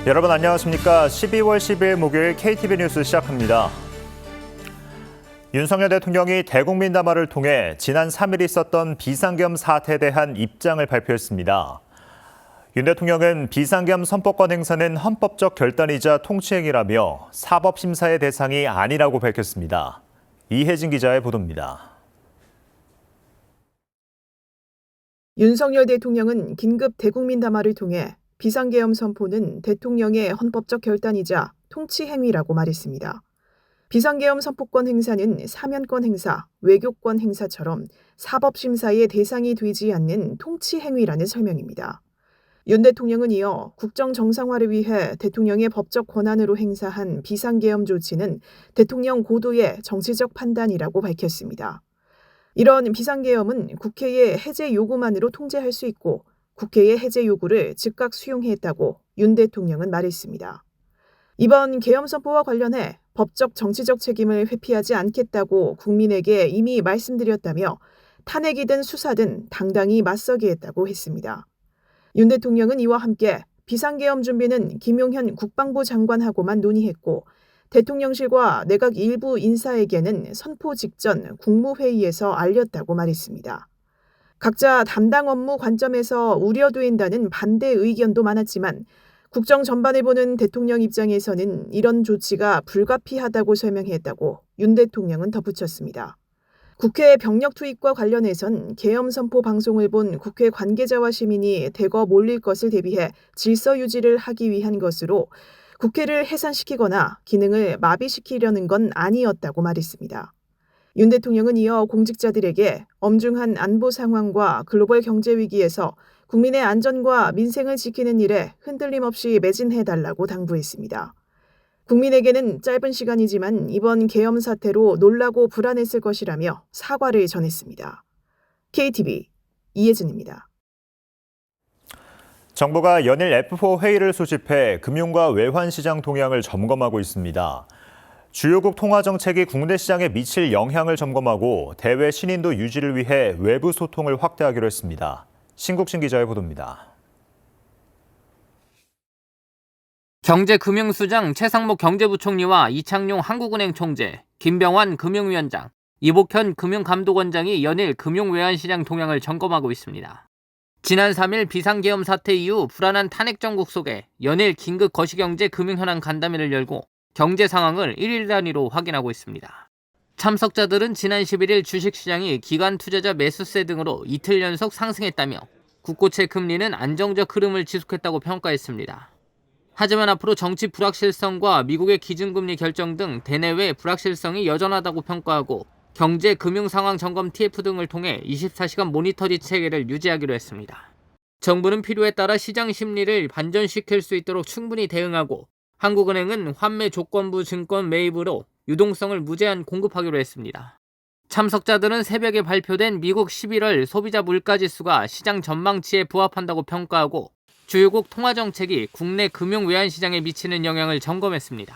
여러분 안녕하십니까? 12월 10일 목요일 KTV 뉴스 시작합니다. 윤석열 대통령이 대국민 담화를 통해 지난 3일 있었던 비상계엄 사태에 대한 입장을 발표했습니다. 윤 대통령은 비상계엄 선포권 행사는 헌법적 결단이자 통치행위라며 사법심사의 대상이 아니라고 밝혔습니다. 이혜진 기자의 보도입니다. 윤석열 대통령은 긴급 대국민 담화를 통해 비상계엄 선포는 대통령의 헌법적 결단이자 통치 행위라고 말했습니다. 비상계엄 선포권 행사는 사면권 행사, 외교권 행사처럼 사법심사의 대상이 되지 않는 통치 행위라는 설명입니다. 윤 대통령은 이어 국정 정상화를 위해 대통령의 법적 권한으로 행사한 비상계엄 조치는 대통령 고도의 정치적 판단이라고 밝혔습니다. 이런 비상계엄은 국회의 해제 요구만으로 통제할 수 있고 국회의 해제 요구를 즉각 수용했다고 윤 대통령은 말했습니다. 이번 계엄 선포와 관련해 법적 정치적 책임을 회피하지 않겠다고 국민에게 이미 말씀드렸다며 탄핵이든 수사든 당당히 맞서게 했다고 했습니다. 윤 대통령은 이와 함께 비상계엄 준비는 김용현 국방부 장관하고만 논의했고 대통령실과 내각 일부 인사에게는 선포 직전 국무회의에서 알렸다고 말했습니다. 각자 담당 업무 관점에서 우려된다는 반대 의견도 많았지만 국정 전반을 보는 대통령 입장에서는 이런 조치가 불가피하다고 설명했다고 윤 대통령은 덧붙였습니다. 국회 병력 투입과 관련해선 계엄 선포 방송을 본 국회 관계자와 시민이 대거 몰릴 것을 대비해 질서 유지를 하기 위한 것으로 국회를 해산시키거나 기능을 마비시키려는 건 아니었다고 말했습니다. 윤 대통령은 이어 공직자들에게 엄중한 안보 상황과 글로벌 경제 위기에서 국민의 안전과 민생을 지키는 일에 흔들림 없이 매진해달라고 당부했습니다. 국민에게는 짧은 시간이지만 이번 계엄 사태로 놀라고 불안했을 것이라며 사과를 전했습니다. KTV 이혜진입니다. 정부가 연일 F4 회의를 소집해 금융과 외환시장 동향을 점검하고 있습니다. 주요국 통화정책이 국내 시장에 미칠 영향을 점검하고 대외 신인도 유지를 위해 외부 소통을 확대하기로 했습니다. 신국신 기자의 보도입니다. 경제금융수장 최상목 경제부총리와 이창용 한국은행 총재, 김병환 금융위원장, 이복현 금융감독원장이 연일 금융외환시장 동향을 점검하고 있습니다. 지난 3일 비상계엄 사태 이후 불안한 탄핵 정국 속에 연일 긴급 거시경제 금융현안 간담회를 열고 경제 상황을 1일 단위로 확인하고 있습니다. 참석자들은 지난 11일 주식시장이 기관 투자자 매수세 등으로 이틀 연속 상승했다며 국고채 금리는 안정적 흐름을 지속했다고 평가했습니다. 하지만 앞으로 정치 불확실성과 미국의 기준금리 결정 등 대내외 불확실성이 여전하다고 평가하고 경제 금융 상황 점검 TF 등을 통해 24시간 모니터링 체계를 유지하기로 했습니다. 정부는 필요에 따라 시장 심리를 반전시킬 수 있도록 충분히 대응하고 한국은행은 환매 조건부 증권 매입으로 유동성을 무제한 공급하기로 했습니다. 참석자들은 새벽에 발표된 미국 11월 소비자 물가지수가 시장 전망치에 부합한다고 평가하고 주요국 통화정책이 국내 금융외환시장에 미치는 영향을 점검했습니다.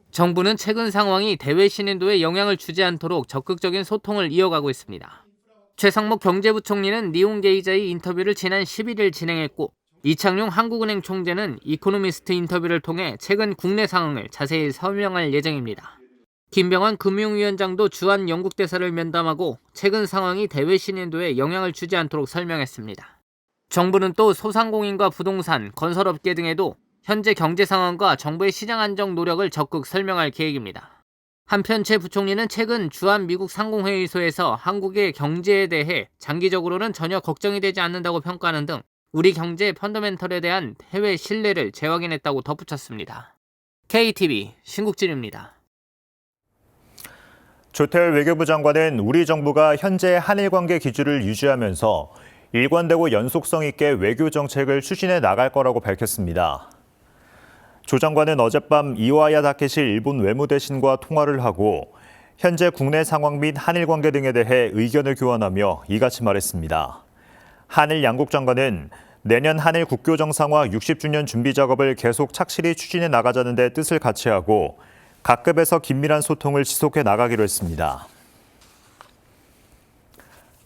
정부는 최근 상황이 대외 신인도에 영향을 주지 않도록 적극적인 소통을 이어가고 있습니다. 최상목 경제부총리는 니온게이자의 인터뷰를 지난 11일 진행했고 이창용 한국은행 총재는 이코노미스트 인터뷰를 통해 최근 국내 상황을 자세히 설명할 예정입니다. 김병환 금융위원장도 주한 영국 대사를 면담하고 최근 상황이 대외 신인도에 영향을 주지 않도록 설명했습니다. 정부는 또 소상공인과 부동산, 건설업계 등에도 현재 경제 상황과 정부의 시장 안정 노력을 적극 설명할 계획입니다. 한편 최 부총리는 최근 주한 미국 상공회의소에서 한국의 경제에 대해 장기적으로는 전혀 걱정이 되지 않는다고 평가하는 등 우리 경제 펀더멘털에 대한 해외 신뢰를 재확인했다고 덧붙였습니다. KTV 신국진입니다. 조태열 외교부 장관은 우리 정부가 현재 한일 관계 기조를 유지하면서 일관되고 연속성 있게 외교 정책을 추진해 나갈 거라고 밝혔습니다. 조 장관은 어젯밤 이와야 다케시 일본 외무대신과 통화를 하고 현재 국내 상황 및 한일 관계 등에 대해 의견을 교환하며 이같이 말했습니다. 한일 양국 장관은 내년 한일 국교 정상화 60주년 준비 작업을 계속 착실히 추진해 나가자는 데 뜻을 같이 하고 각급에서 긴밀한 소통을 지속해 나가기로 했습니다.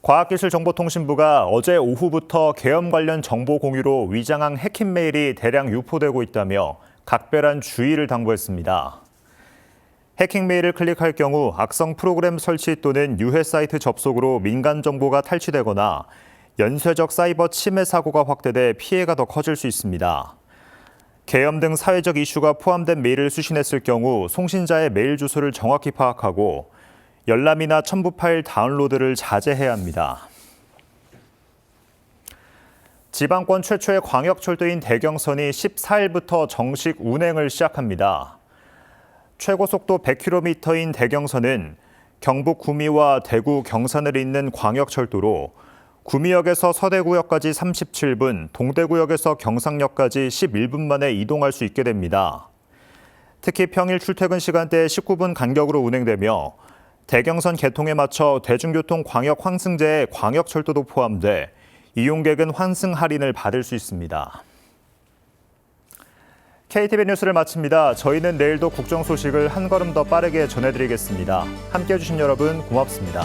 과학기술정보통신부가 어제 오후부터 계엄 관련 정보 공유로 위장한 해킹 메일이 대량 유포되고 있다며 각별한 주의를 당부했습니다. 해킹 메일을 클릭할 경우 악성 프로그램 설치 또는 유해 사이트 접속으로 민간 정보가 탈취되거나 연쇄적 사이버 침해 사고가 확대돼 피해가 더 커질 수 있습니다. 계엄 등 사회적 이슈가 포함된 메일을 수신했을 경우 송신자의 메일 주소를 정확히 파악하고 열람이나 첨부 파일 다운로드를 자제해야 합니다. 지방권 최초의 광역철도인 대경선이 14일부터 정식 운행을 시작합니다. 최고속도 100km인 대경선은 경북 구미와 대구 경산을 잇는 광역철도로 구미역에서 서대구역까지 37분, 동대구역에서 경상역까지 11분 만에 이동할 수 있게 됩니다. 특히 평일 출퇴근 시간대에 19분 간격으로 운행되며 대경선 개통에 맞춰 대중교통 광역 환승제에 광역철도도 포함돼 이용객은 환승 할인을 받을 수 있습니다. KTV 뉴스를 마칩니다. 저희는 내일도 국정 소식을 한 걸음 더 빠르게 전해드리겠습니다. 함께해 주신 여러분 고맙습니다.